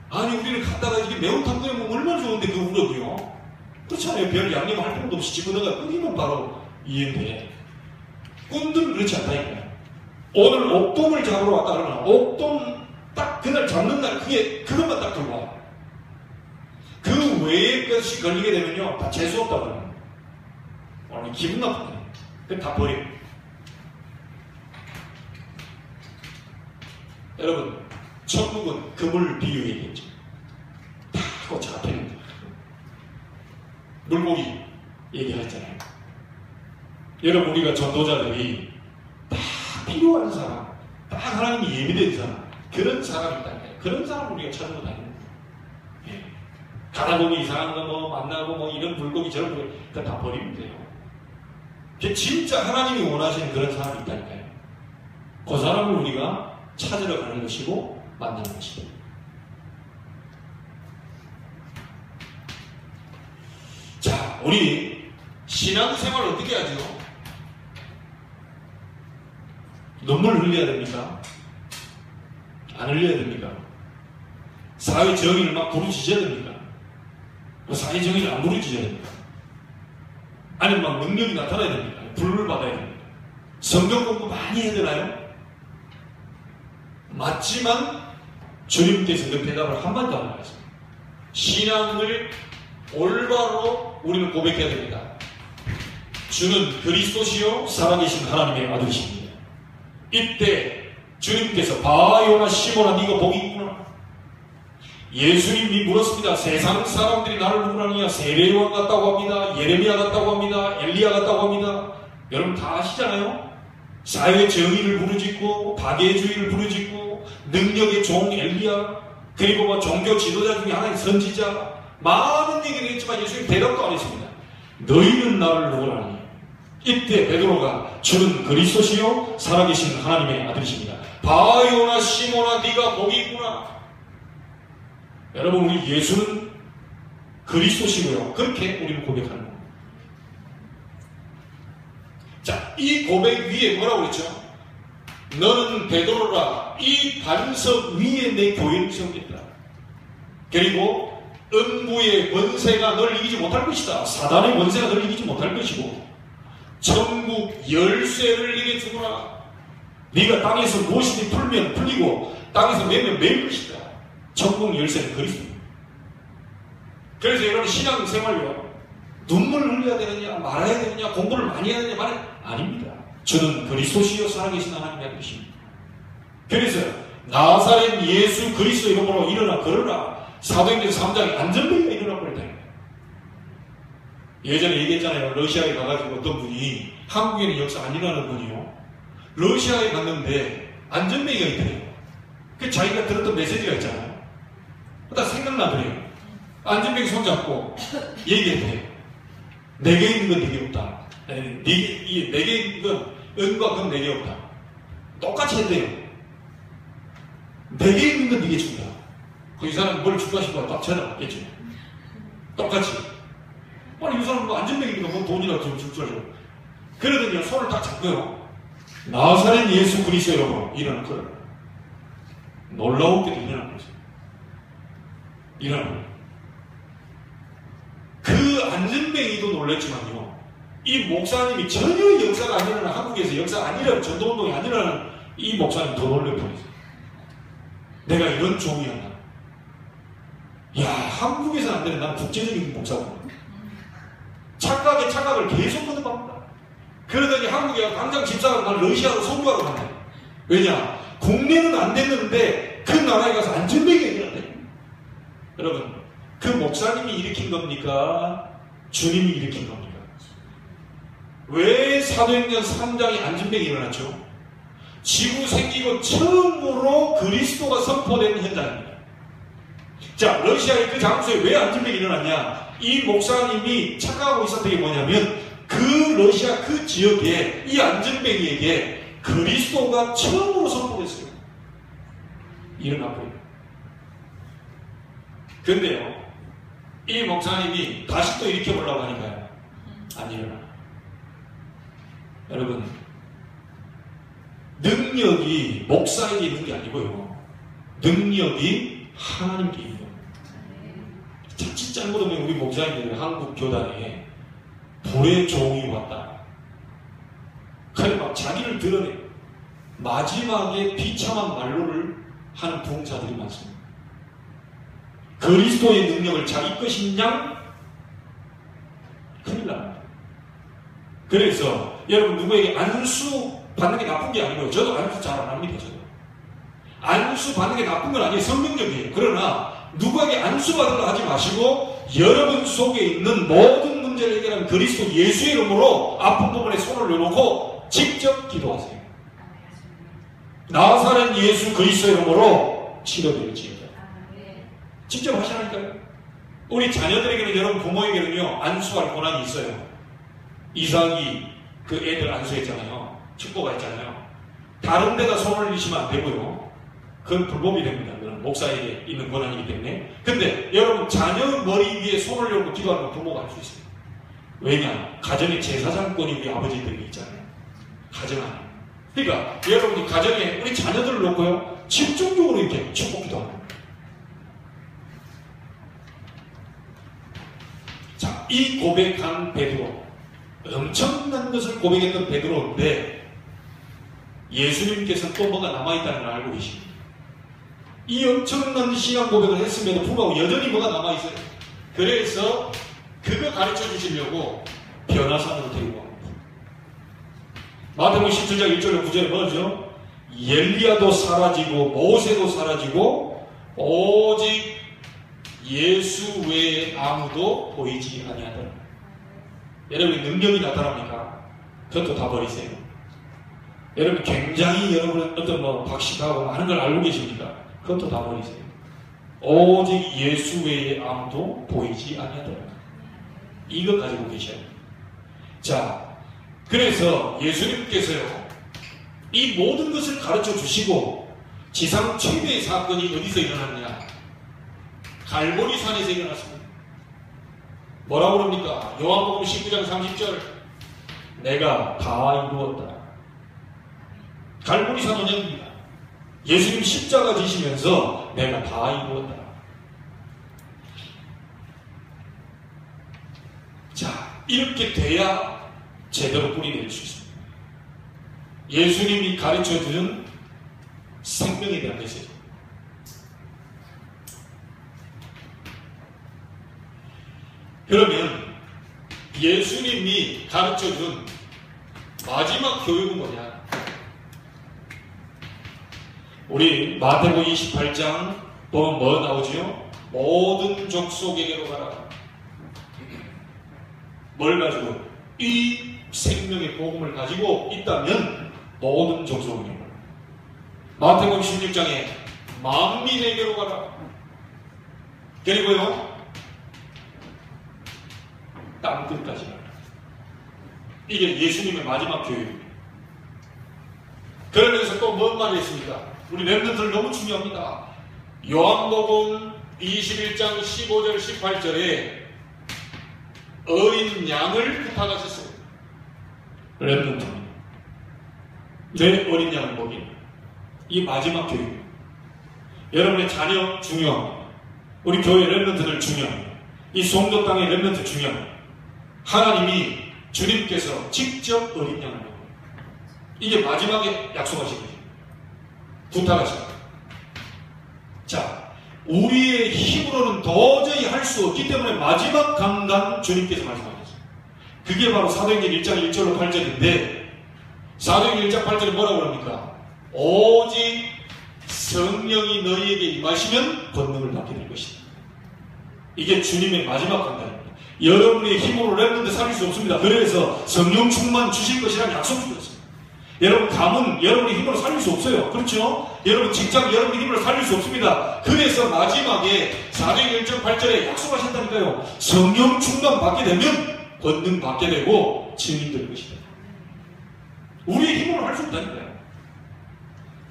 아니, 우리는 갔다가 이렇게 매운탕 끓여 먹으면 얼마나 좋은데, 그 우럭이요. 그렇잖아요. 별 양념할 필요도 없이 집어넣어가 끓이면 바로 이해인데. 꾼들은 그렇지 않다니까요. 오늘 옥돔을 잡으러 왔다 그러면, 옥돔 딱 그날 잡는 날, 그것만 딱 들고 와. 그 외의 것이 걸리게 되면요, 다 재수없다 그러면. 오늘 기분 나쁘네. 그럼 다 버려. 여러분, 천국은 그물 비유 얘기했죠. 다 꽂혀 앞에 있는 거. 물고기 얘기했잖아요. 여러분, 우리가 전도자들이 다 필요한 사람, 딱 하나님이 예비된 사람, 그런 사람이 있다니까요. 그런 사람을 우리가 찾으러 다니는 거예요. 예. 가다 보니 이상한 거 뭐 만나고 뭐 이런 물고기 저런 물고기, 그거 다 버리면 돼요. 진짜 하나님이 원하시는 그런 사람이 있다니까요. 그 사람을 우리가 찾으러 가는 것이고 만나는 것이고. 자, 우리 신앙생활 어떻게 하죠? 눈물 흘려야 됩니까? 안 흘려야 됩니까? 사회 정의를 막 부르짖어야 됩니까? 사회 정의를 안 부르짖어야 됩니까? 아니면 막 능력이 나타나야 됩니까? 불을 받아야 됩니까? 성경 공부 많이 해야 되나요? 맞지만 주님께서 그 대답을 한마디도 안 하셨습니다. 신앙을 올바로 우리는 고백해야 됩니다. 주는 그리스도시요 살아계신 하나님의 아들이십니다. 이때 주님께서 바요나 시몬아 네가 복이 있구나. 예수님이 물었습니다. 세상 사람들이 나를 누구라느냐? 세례요한 같다고 합니다. 예레미야 같다고 합니다. 엘리야 같다고 합니다. 여러분 다 아시잖아요. 사회 정의를 부르짖고 박애주의를 부르짖고 능력의 종 엘리야, 그리고 뭐 종교 지도자 중에 하나의 선지자, 많은 얘기를 했지만 예수님 대답도 안 했습니다. 너희는 나를 누구라니? 이때 베드로가 주는 그리스도시요 살아계신 하나님의 아들이십니다. 바요나 시몬아 네가 복이 있구나. 여러분, 우리 예수는 그리스도시고요. 그렇게 우리는 고백하는 겁니다. 자, 이 고백 위에 뭐라고 그랬죠? 너는 베드로라, 이 반석 위에 내 교회를 세우겠다. 그리고 음부의 권세가 널 이기지 못할 것이다. 사단의 권세가 널 이기지 못할 것이고, 천국 열쇠를 네게 주노라. 네가 땅에서 무엇이든 풀면 풀리고 땅에서 매면 매일 것이다. 천국 열쇠는 그리스도입니다. 그래서 여러분 신앙생활요, 눈물을 흘려야 되느냐, 말아야 되느냐, 공부를 많이 해야 되느냐 말은 아닙니다. 주는 그리스도시여 살아계신 하나님의 아들이십니다. 그래서 나사렛 예수 그리스도 이름으로 일어나 걸어라. 사도행전 3장에 안전뱅이가 일어나 버렸다. 예전에 얘기했잖아요. 러시아에 가가지고 어떤 분이, 한국에는 역사 안 일어나는 분이요, 러시아에 갔는데 안전뱅이가 있더래요. 그 자기가 들었던 메시지가 있잖아요. 그러다 생각나더래요. 안전뱅이 손잡고 얘기했대요. 내게 있는 건 내게 없다. 내게 있는 건 은과 금 내게 없다. 똑같이 했대요. 내게 있는 건 네게 준다. 이 사람은 뭘 줄까 싶어 딱 쳐다봤겠죠. 똑같이. 아니 이 사람은 뭐 안전뱅이니까 뭐 돈이라도 좀 줄 줄 알고. 그러더니 손을 딱 잡고요, 나사렛 예수 그리스도 이름으로 일어나 걸어라. 놀라웠게도 일어난 거죠. 일어나. 그 안전뱅이도 놀랬지만요, 이 목사님이 전혀 역사가 안 일어나는, 한국에서 역사가 안 일어나는, 전도운동이 안 일어나는 이 목사님 더 놀래버렸어요. 내가 이런 종이었나. 야, 한국에서는 안 되는, 난 국제적인 목사구나. 착각에 착각을 계속 거듭합니다. 그러더니 한국에 가서 당장 집사가 날 러시아로 선교하러 간다. 왜냐? 국내는 안 됐는데 그 나라에 가서 안전뱅이가 일어났대. 여러분, 그 목사님이 일으킨 겁니까? 주님이 일으킨 겁니까? 왜 사도행전 3장에 안전뱅이 일어났죠? 지구 생기고 처음으로 그리스도가 선포된 현장입니다. 자, 러시아의 그 장소에 왜 안전뱅이 일어났냐? 이 목사님이 착각하고 있었던 게 뭐냐면, 그 러시아 그 지역에 이 안전뱅이에게 그리스도가 처음으로 선포됐어요. 일어났고요. 근데요, 이 목사님이 다시 또 일으켜보려고 하니까요, 안 일어나. 여러분, 능력이 목사에게 있는 게 아니고요, 능력이 하나님께 있는 거예요. 자칫 잘못하면 우리 목사님들은 한국 교단에 불의 종이 왔다. 그래 막 자기를 드러내 마지막에 비참한 말로를 하는 부흥사들이 많습니다. 그리스도의 능력을 자기 것인 양 큰일 납니다. 그래서 여러분, 누구에게 안수 받는 게 나쁜 게 아니고요. 저도 안수 잘 안 합니다. 저도 안수 받는 게 나쁜 건 아니에요. 성경적이에요. 그러나 누구에게 안수 받으려 하지 마시고 여러분 속에 있는 모든 문제를 해결하는 그리스도 예수의 이름으로 아픈 부분에 손을 내놓고 직접 기도하세요. 나사렛 예수 그리스도 이름으로 치료되지어다. 직접 하시라니까요. 우리 자녀들에게는, 여러분 부모에게는요, 안수할 권한이 있어요. 이삭이 그 애들 안수했잖아요. 축복가 있잖아요. 다른 데다 손을 올리시면 안 되고요. 그건 불법이 됩니다. 그건 목사에게 있는 권한이기 때문에. 근데 여러분, 자녀 머리 위에 손을 열고 기도하는 건 부모가 할 수 있어요. 왜냐? 가정의 제사장권이 우리 아버지들이 있잖아요. 가정 안에. 그러니까 여러분이 가정에 우리 자녀들을 놓고요, 집중적으로 이렇게 축복 기도하는 거예요. 자, 이 고백한 베드로, 엄청난 것을 고백했던 베드로인데 예수님께서는 또 뭐가 남아있다는 걸 알고 계십니다. 이 엄청난 신앙 고백을 했음에도 불구하고 여전히 뭐가 남아있어요. 그래서 그거 가르쳐 주시려고 변화산으로 데리고 갑니다. 마태복음 17장 1절에 9절에 뭐죠? 엘리야도 사라지고 모세도 사라지고 오직 예수 외에 아무도 보이지 아니하더라. 여러분, 능력이 나타납니까? 그것도 다 버리세요. 여러분, 굉장히 여러분 어떤 뭐 박식하고 많은 걸 알고 계십니까? 그것도 다 버리세요. 오직 예수 외에 아무도 보이지 아니하더라. 이거 가지고 계셔야 돼요. 자, 그래서 예수님께서요, 이 모든 것을 가르쳐 주시고 지상 최대의 사건이 어디서 일어났냐? 갈보리산에서 일어났습니다. 뭐라고 그럽니까? 요한복음 19장 30절, 내가 다 이루었다. 갈보리산 언약입니다. 예수님 십자가 지시면서 내가 다 이루었다. 자, 이렇게 돼야 제대로 뿌리내릴 수 있습니다. 예수님이 가르쳐주는 생명에 대한 메시지. 그러면 예수님이 가르쳐준 마지막 교육은 뭐냐? 우리 마태복음 28장 보면 뭐 나오지요? 모든 족속에게로 가라. 뭘 가지고? 이 생명의 복음을 가지고 있다면 모든 족속에게로 가라. 마태복음 16장에 만민에게로 가라. 그리고요 땅끝까지 가라. 이게 예수님의 마지막 교육입니다. 그러면서 또 뭔 말이 있습니까? 우리 렘넌트들 너무 중요합니다. 요한복음 21장 15절 18절에 어린 양을 부탁하셨습니다. 렘넌트, 내 어린 양을 보기. 이 마지막 교육. 여러분의 자녀 중요합니다. 우리 교회 렘넌트들 중요합니다. 이 송도 땅의 렘넌트 중요합니다. 하나님이 주님께서 직접 어린 양을 먹어요. 이게 마지막에 약속하신 거예요. 부탁하신 거예요. 자, 우리의 힘으로는 도저히 할 수 없기 때문에 마지막 강단 주님께서 말씀하셨어요. 그게 바로 사도행전 1장 1절로 8절인데 사도행전 1장 8절에 뭐라고 합니까? 오직 성령이 너희에게 임하시면 권능을 받게 될 것이다. 이게 주님의 마지막 강단입니다. 여러분의 힘으로 렘넌트 살릴 수 없습니다. 그래서 성령 충만 주실 것이라는 약속 주셨습니다. 여러분 가문 여러분의 힘으로 살릴 수 없어요. 그렇죠? 여러분 직장 여러분의 힘으로 살릴 수 없습니다. 그래서 마지막에 사도행전 1장 8절에 약속하신다니까요. 성령 충만 받게 되면 권능 받게 되고 증인 될 것이다. 우리의 힘으로 할 수 없다니까요.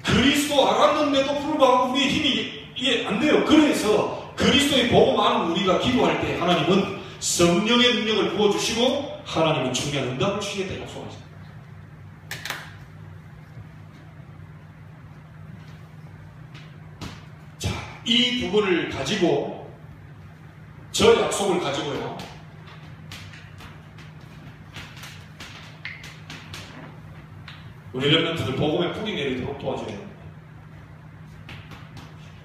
그리스도 알았는데도 불구하고 우리의 힘이 이게 안 돼요. 그래서 그리스도의 복음 아는 우리가 기도할 때 하나님은 성령의 능력을 부어주시고 하나님은 중요한 응답을 주시겠다 약속하십니다. 자, 이 부분을 가지고 저 약속을 가지고요. 우리 렘넌트들 복음의 뿌리 내리도록 도와줘야 됩니다.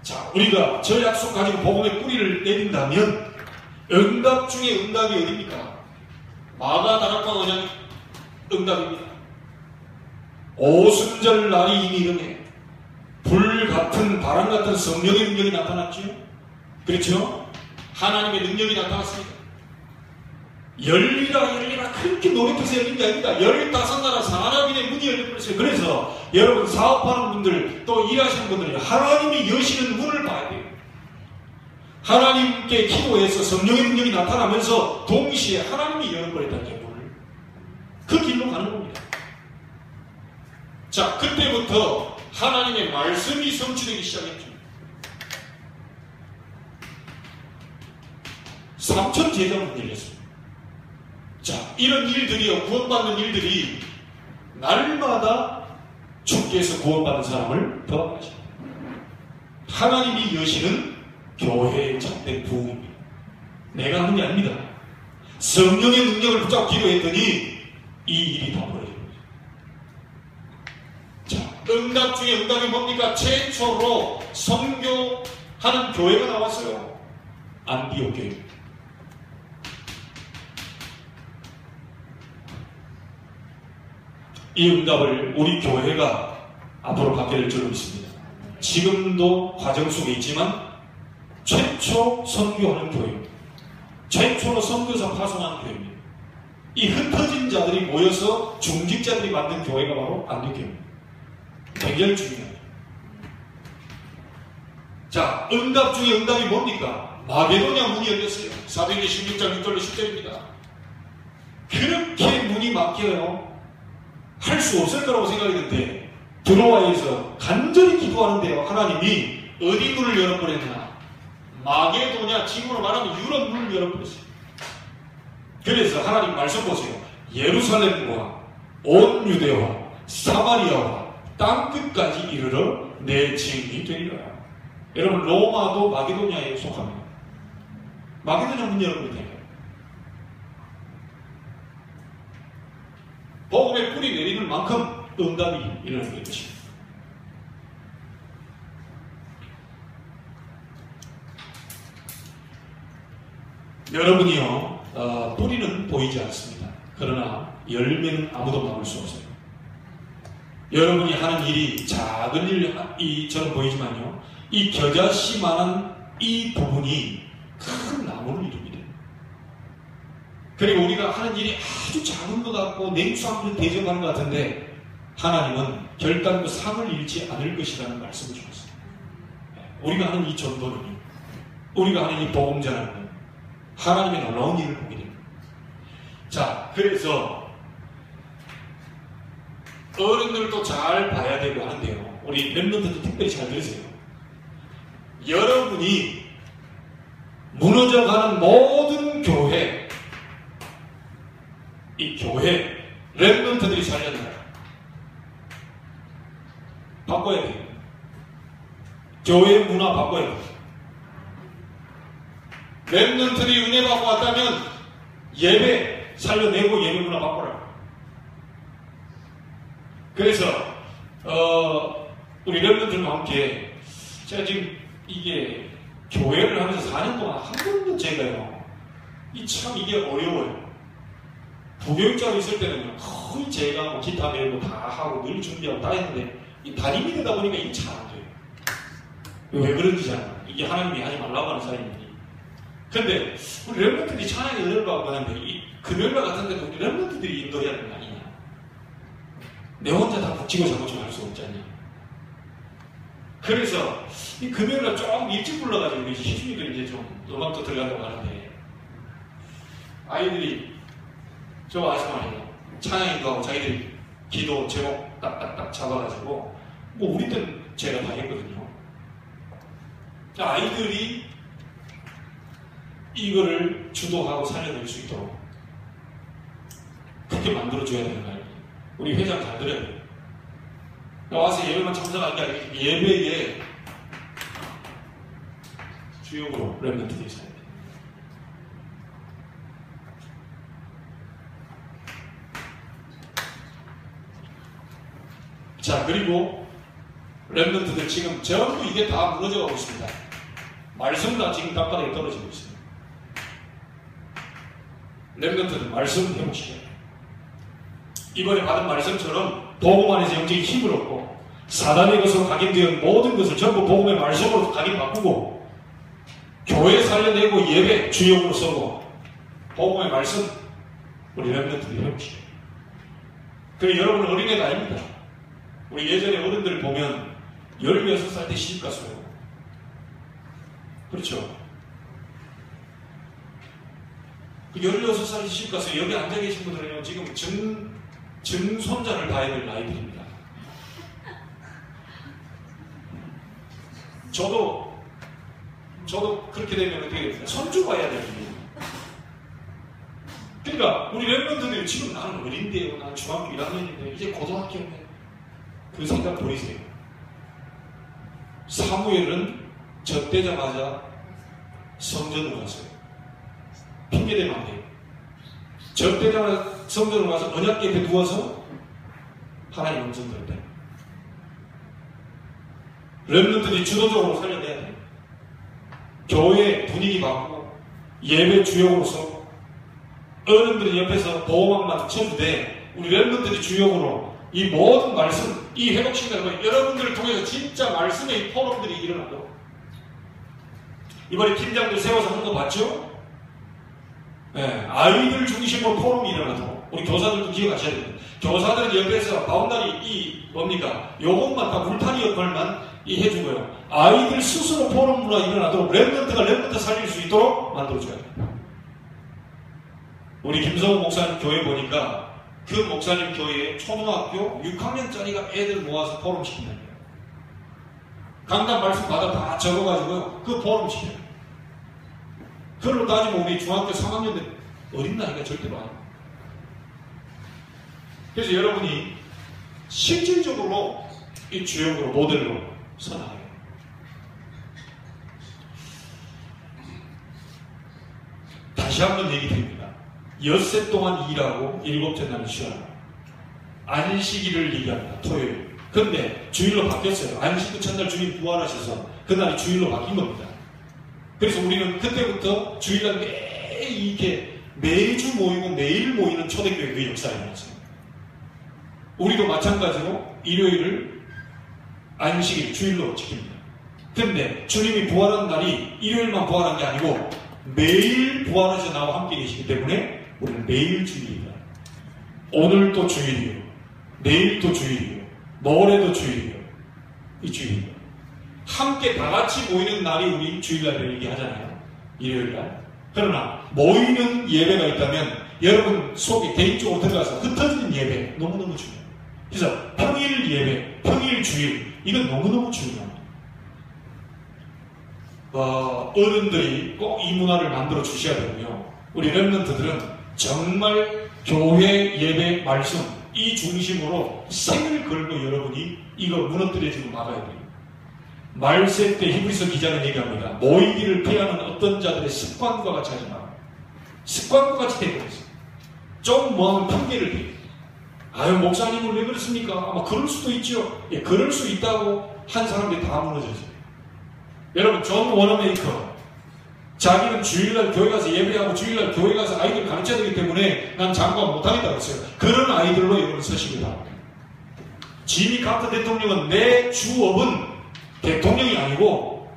자, 우리가 저 약속 가지고 복음의 뿌리를 내린다면 응답 중에 응답이 어디입니까? 마가 다락방 언약 응답입니다. 오순절 날이 이미 이르네. 불 같은 바람 같은 성령의 능력이 나타났죠. 그렇죠? 하나님의 능력이 나타났습니다. 열리라 그렇게 노력해서 열린 게 아닙니다. 15나라 산업인의 문이 열려버렸어요. 그래서 여러분 사업하는 분들 또 일하시는 분들이 하나님이 여시는 문을 봐야 돼요. 하나님께 기도해서 성령의 능력이 나타나면서 동시에 하나님이 열어버렸다는 게 문을. 그 길로 가는 겁니다. 자, 그때부터 하나님의 말씀이 성취되기 시작했죠. 3천 제자문 열렸습니다. 자, 이런 일들이요, 구원받는 일들이 날마다 주께서 구원받는 사람을 더하십니다. 하나님이 여시는 교회의 참된 부흥입니다. 내가 하는 게 아닙니다. 성령의 능력을 붙잡고 기도했더니 이 일이 다 벌어집니다. 자, 응답 중에 응답이 뭡니까? 최초로 선교하는 교회가 나왔어요. 안디옥 교회. 이 응답을 우리 교회가 앞으로 받게 될 줄로 믿습니다. 지금도 과정 속에 있지만 최초 선교하는 교회입니다. 최초로 선교사 파송하는 교회입니다. 이 흩어진 자들이 모여서 중직자들이 만든 교회가 바로 안디옥교회입니다. 굉장히 중요해요. 자, 응답 중에 응답이 뭡니까? 마게도냐 문이 열렸어요. 사도행전 16장 6절로 10절입니다. 그렇게 문이 막혀요. 할 수 없을 거라고 생각했는데 드로아에서 간절히 기도하는데요. 하나님이 어디 문을 열어버렸나? 마게도냐, 지금으로 말하면 유럽 문을 열어버렸어요. 그래서 하나님 말씀 보세요. 예루살렘과 온 유대와 사마리아와 땅끝까지 이르러 내 증인이 되리라. 여러분, 로마도 마게도냐에 속합니다. 마게도냐 문 열어버리니까. 복음의 뿌리 내리는 만큼 응답이 일어나는 것입니다. 여러분이요, 뿌리는 보이지 않습니다. 그러나 열매는 아무도 막을 수 없어요. 여러분이 하는 일이 작은 일처럼 보이지만요, 이 겨자씨만한 이 부분이 큰 나무를 이룹니다. 그리고 우리가 하는 일이 아주 작은 것 같고 냉수함을 대접하는 것 같은데 하나님은 결단코 상을 잃지 않을 것이라는 말씀을 주셨어요. 우리가 하는 이 전도는, 우리가 하는 이 복음 전하는 하나님의 놀라운 일을 보게 됩니다. 자, 그래서 어른들도 잘 봐야 되고 하는데요, 우리 렘넌트도 특별히 잘 들으세요. 여러분이 무너져가는 모든 교회, 이 교회 렘넌트들이 살려나요. 바꿔야 돼요. 교회 문화 바꿔야 돼요. 렘넌트들이 은혜 받고 왔다면 예배 살려내고 예배 문화 바꿔라. 그래서 우리 렘넌트들과 함께 제가 지금 이게 교회를 하면서 4년 동안 한 번도 제가요, 참 이게 어려워요. 부교육자로 있을 때는 거의 제가 뭐 기타 배우고 다 하고 늘 준비하고 다 했는데 이 담임이 되다 보니까 이게 잘 안 돼요. 왜 그런지 잘 알아요. 이게 하나님이 하지 말라고 하는 사람이니. 근데 우리 렘넌트들이 찬양의 은혜를 받고 하는데 이 금요일과 같은 데도 우리 렘넌트들이 인도해야 되는 거 아니냐. 내 혼자 다 붙이고 잡고좀 할 수 없지 않냐. 그래서 이 금요일날 조금 일찍 불러가지고 우리 시중이들 이제 좀 음악도 들어가려고 하는데 아이들이 저 와서 말이에요, 찬양인도 하고 자기들이 기도 제목 딱딱딱 잡아가지고 뭐 우리 때는 제가 다 했거든요. 아이들이 이거를 주도하고 살려낼 수 있도록 그렇게 만들어줘야 되는 거예요. 우리 회장 잘 들어야 돼요. 와서 예배만 참석하는 게 아니라 예배에 주역으로 렘넌트들이 있어야 돼요. 자, 그리고 렘넌트들 지금 전부 이게 다 무너져가고 있습니다. 말씀 다 지금 땅바닥에 떨어지고 있습니다. 렘넌트들 말씀 해보시죠. 이번에 받은 말씀처럼 복음 안에서 영적인 힘을 얻고 사단의 것으로 각인되어 모든 것을 전부 복음의 말씀으로 각인 바꾸고 교회 살려내고 예배 주역으로 서고 복음의 말씀 우리 렘넌트들이 해보시죠. 그리고 여러분은 어린애가 아닙니다. 우리 예전에 어른들 보면 16살 때 시집갔어요. 그렇죠? 16살에 시집가서 여기 앉아계신 분들은요, 지금 증손자를 봐야 될 나이들입니다. 저도 그렇게 되면 어떻게 됩니까? 손주 봐야 됩니다. 그러니까 우리 렘넌트들이 지금 나는 어린데요, 나는 중학교 1학년인데 이제 고등학교인데 그 생각 버리세요. 사무엘은 젖되자마자 성전으로 갔어요. 핑계대면 안 돼요. 젖되자마자 성전으로 가서 언약 궤에 누워서 하나님 음성 들었다. 렘넌트들이 주도적으로 살려내야 돼요. 교회 분위기 바꾸고 예배 주역으로 서고 어른들이 옆에서 보호막만 쳐주되 우리 렘넌트들이 주역으로 이 모든 말씀, 이 회복시간을 여러분들을 통해서 진짜 말씀의 포럼들이 일어나도록. 이번에 팀장들 세워서 하는 거 봤죠? 네, 아이들 중심으로 포럼이 일어나도록 우리 교사들도 기억하셔야 됩니다. 교사들은 옆에서 바운다리 뭡니까? 요것만 다 울타리 역할만 해주고요. 아이들 스스로 포럼 문화 일어나도록 렘넌트가 렘넌트 살릴 수 있도록 만들어줘야 됩니다. 우리 김성호 목사님 교회 보니까 그 목사님 교회에 초등학교 6학년짜리가 애들 모아서 포럼 시킨다는 거예요. 강단 말씀 받아 다 적어가지고 그 포럼 시켜요. 그걸로 따지면 우리 중학교 3학년 때 어린 나이가 절대로 아니에요. 그래서 여러분이 실질적으로 이 주역으로 모델로 서나가요. 다시 한번 얘기 드립니다. 엿새 동안 일하고 7째 날은 쉬어라. 안식일을 얘기합니다. 토요일. 근데 주일로 바뀌었어요. 안식 후 첫날 주님 부활하셔서 그날이 주일로 바뀐 겁니다. 그래서 우리는 그때부터 주일날 이렇게 매주 모이고 매일 모이는 초대교회 그 역사에 나왔어요. 우리도 마찬가지로 일요일을 안식일, 주일로 지킵니다. 근데 주님이 부활한 날이 일요일만 부활한 게 아니고 매일 부활하셔서 나와 함께 계시기 때문에 우리는 매일 주일이다. 오늘도 주일이요. 내일도 주일이요. 모레도 주일이요. 이 주일이요. 함께 다 같이 모이는 날이 우리 주일날을 얘기하잖아요. 일요일날. 그러나 모이는 예배가 있다면 여러분 속에 개인적으로 들어가서 흩어지는 예배 너무너무 중요해요. 그래서 평일 예배, 평일 주일 이건 너무너무 중요합니다. 어른들이 꼭 이 문화를 만들어 주셔야 되고요. 우리 렘넌트들은 정말 교회 예배 말씀 이 중심으로 생을 걸고 여러분이 이거 무너뜨려지고 막아야 돼요. 말세 때 히브리서 기자는 얘기합니다. 모이기를 피하는 어떤 자들의 습관과 같이 하지 마라. 습관과 같이 되어있어요. 좀 뭐하면 핑계를 대요. 아유 목사님은 왜 그렇습니까? 아마 그럴 수도 있죠. 예, 그럴 수 있다고 한 사람들이 다 무너졌어요. 여러분 존 워너메이커 자기는 주일날 교회 가서 예배하고 주일날 교회 가서 아이들 가르쳐야 되기 때문에 난 장관 못하겠다고 했어요. 그런 아이들로 여러분 서식을 합니다. 지미 카터 대통령은 내 주업은 대통령이 아니고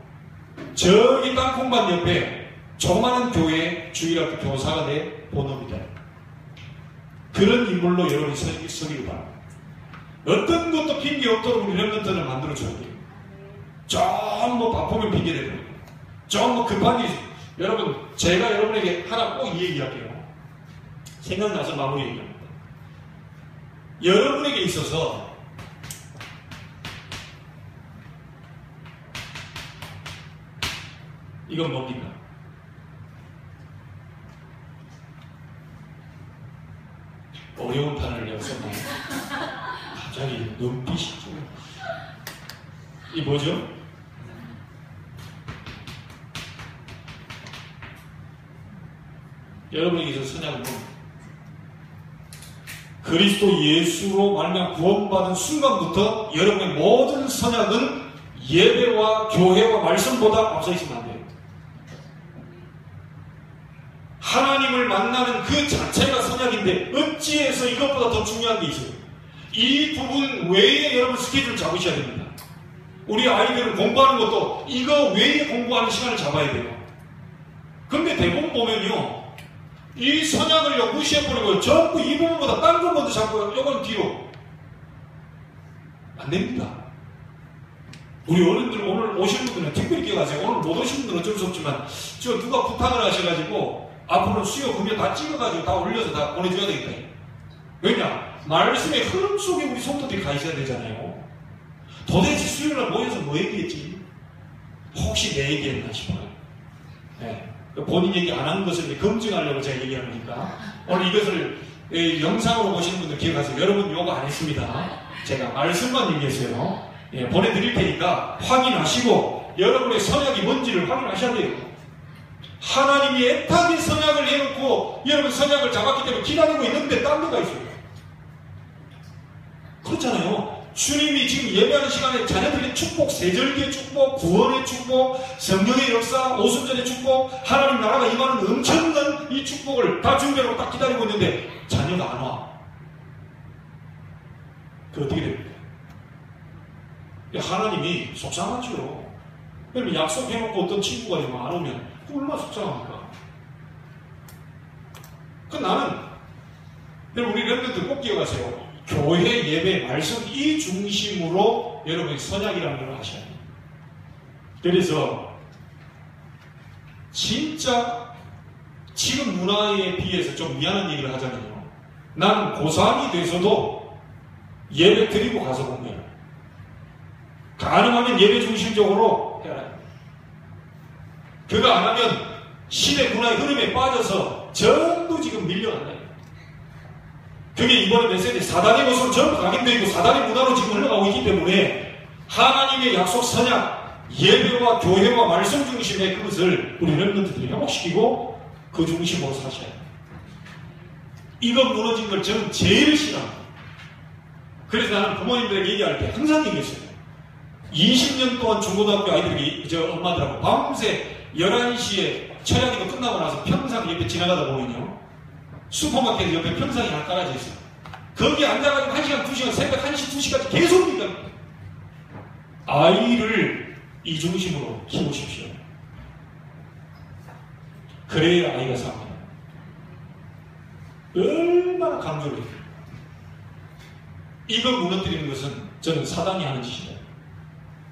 저기 땅콩밭 옆에 조그마한 교회 주일학교 교사가 내 본업이다. 그런 인물로 여러분이 서기를 바랍니다. 어떤 것도 핑계 없도록 우리 렘넌트를 만들어줘야 돼요. 좀 뭐 바쁘면 핑계대고 좀 뭐 급한 게 여러분 제가 여러분에게 하나 꼭 이 얘기할게요. 생각나서 마무리 얘기합니다. 여러분에게 있어서 이건 뭡니까? 어려운 단어를 내가 썼나요? 갑자기 눈빛이 좀... 이 뭐죠? 여러분에게 있어서 선약은 뭡니까? 그리스도 예수로 말미암아 구원받은 순간부터 여러분의 모든 선약은 예배와 교회와 말씀보다 앞서 있으면 안 돼요. 하나님을 만나는 그 자체가 선약인데 어찌해서 이것보다 더 중요한 게 있어요. 이 부분 외에 여러분 스케줄 잡으셔야 됩니다. 우리 아이들은 공부하는 것도 이거 외에 공부하는 시간을 잡아야 돼요. 근데 대부분 보면요 이 선약을 무시해버리고 전부 이 부분보다 딴 거 먼저 잡고 이건 뒤로 안 됩니다. 우리 어른들 오늘 오신 분들은 특별히 기억하세요. 오늘 못 오신 분들은 어쩔 수 없지만 저 누가 부탁을 하셔가지고 앞으로 수요 금요 다 찍어가지고 다 올려서 다 보내줘야 되겠다. 왜냐? 말씀의 흐름 속에 우리 성도들이 가 있어야 되잖아요. 도대체 수요일날 모여서 뭐 얘기했지? 혹시 내 얘기했나 싶어요. 네. 본인 얘기 안 한 것을 검증하려고 제가 얘기하는 거니까 오늘 이것을 영상으로 보시는 분들 기억하세요. 여러분 요거 안 했습니다. 제가 말씀만 얘기했어요. 예, 보내드릴 테니까 확인하시고 여러분의 선약이 뭔지를 확인하셔야 돼요. 하나님이 애타게 선약을 해놓고 여러분 선약을 잡았기 때문에 기다리고 있는데 딴 데가 있어요. 그렇잖아요. 주님이 지금 예배하는 시간에 자녀들의 축복, 세절기의 축복, 구원의 축복, 성령의 역사, 오순절의 축복, 하나님 나라가 임하는 엄청난 이 축복을 다 준비하고 딱 기다리고 있는데 자녀가 안 와. 그 어떻게 됩니까? 하나님이 속상하죠. 그러면 약속해놓고 어떤 친구가 지금 안 오면 그 얼마나 속상합니까? 나는 우리 렘넌트 꼭 기억하세요. 교회 예배 말씀 이 중심으로 여러분이 선약이라는 걸 아셔야 돼요. 그래서 진짜 지금 문화에 비해서 좀 미안한 얘기를 하자면요. 나는 고3이 돼서도 예배 드리고 가서 본 거예요. 가능하면 예배 중심적으로 해라. 그거 안 하면 시대 문화의 흐름에 빠져서 전부 지금 밀려간다. 그게 이번에 메시지 사단의 것으로 전부 각인되어 있고 사단의 문화로 지금 흘러가고 있기 때문에 하나님의 약속 선약, 예배와 교회와 말씀 중심의 그것을 우리 렘넌트들이 회복시키고 그 중심으로 사셔야 돼요. 이거 무너진 걸 저는 제일 싫어합니다. 그래서 나는 부모님들에게 얘기할 때 항상 얘기했어요. 20년 동안 중고등학교 아이들이 저 엄마들하고 밤새 11시에 철야기도 끝나고 나서 평상 옆에 지나가다 보면요, 슈퍼마켓 옆에 평상이 하나 깔아져 있어요. 거기 앉아가지고 1시간, 2시간, 새벽 1시, 2시까지 계속 얘기합니다. 아이를 이 중심으로 키우십시오. 그래야 아이가 삽니다. 얼마나 강조를 해요. 이거 무너뜨리는 것은 저는 사단이 하는 짓이다.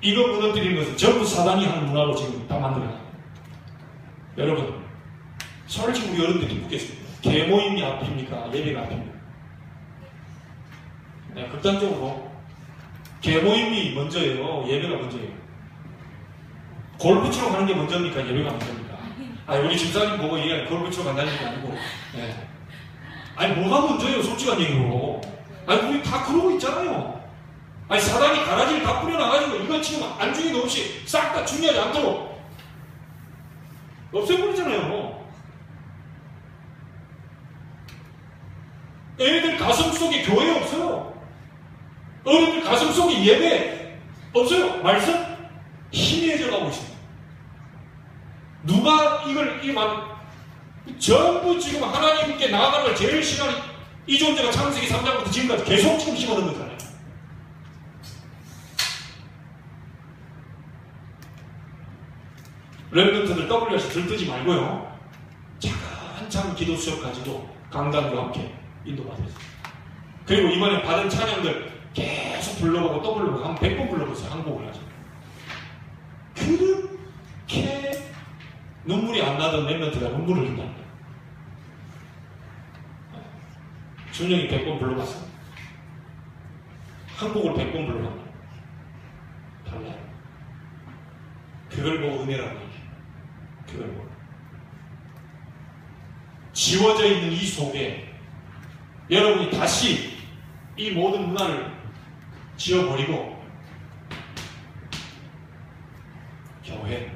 이거 무너뜨리는 것은 전부 사단이 하는 문화로 지금 다 만들어요. 여러분, 솔직히 우리 어른들이 묻겠습니다. 계모임이 앞입니까? 예배가 앞입니까? 네, 극단적으로 계모임이 먼저예요? 예배가 먼저예요? 골프 치러 가는 게 먼저입니까? 예배가 먼저입니까? 아니, 우리 집사님 보고 얘기하는 골프 치러 간다는 게 아니고, 네. 아니, 뭐가 먼저예요? 솔직한 얘기로. 아니, 우리 다 그러고 있잖아요. 아니, 사단이 가라지를 다 뿌려놔가지고 이거 지금 안중에도 없이 싹 다 중요하지 않도록 없애버리잖아요. 애들 가슴 속에 교회 없어요. 어른들 가슴 속에 예배 없어요. 말씀 희미해져 가고 있습니다. 누가 이걸 전부 지금 하나님께 나아가는 걸 제일 싫어하는 이 존재가 창세기 3장부터 지금까지 계속 지금 심어놓은 거잖아요. 렘넌트들 WRC 들뜨지 말고요. 차근차근 기도 수업 가지고 강단과 함께 인도받으세요. 그리고 이번에 받은 찬양들 계속 불러보고 또 불러보고 한 100번 불러보세요. 한 곡을 가지고. 그렇게 눈물이 안 나던 렘넌트가 눈물을 흘린다. 준영이 100번 불러봤어. 한 곡을 100번 불러봤다. 달라요. 그걸 보고 은혜라고 얘기해. 그걸 보고. 지워져 있는 이 속에 여러분이 다시 이 모든 문화를 지워버리고 교회,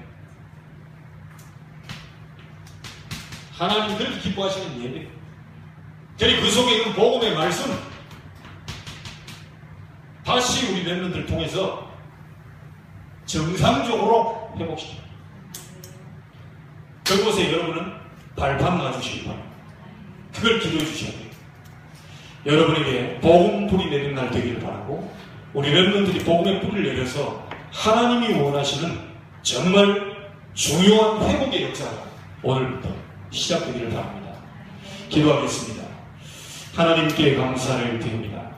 하나님 그렇게 기뻐하시는 예배, 그리고 그 속에 있는 복음의 말씀 다시 우리 렘넌트를 통해서 정상적으로 회복시킵니다. 그곳에 여러분은 발판 놔주시기 바랍니다. 그걸 기도해 주셔야 돼요. 여러분에게 복음 불이 내리는 날 되기를 바라고, 우리 렘넌트들이 복음의 불을 내려서 하나님이 원하시는 정말 중요한 회복의 역사가 오늘부터 시작되기를 바랍니다. 기도하겠습니다. 하나님께 감사를 드립니다.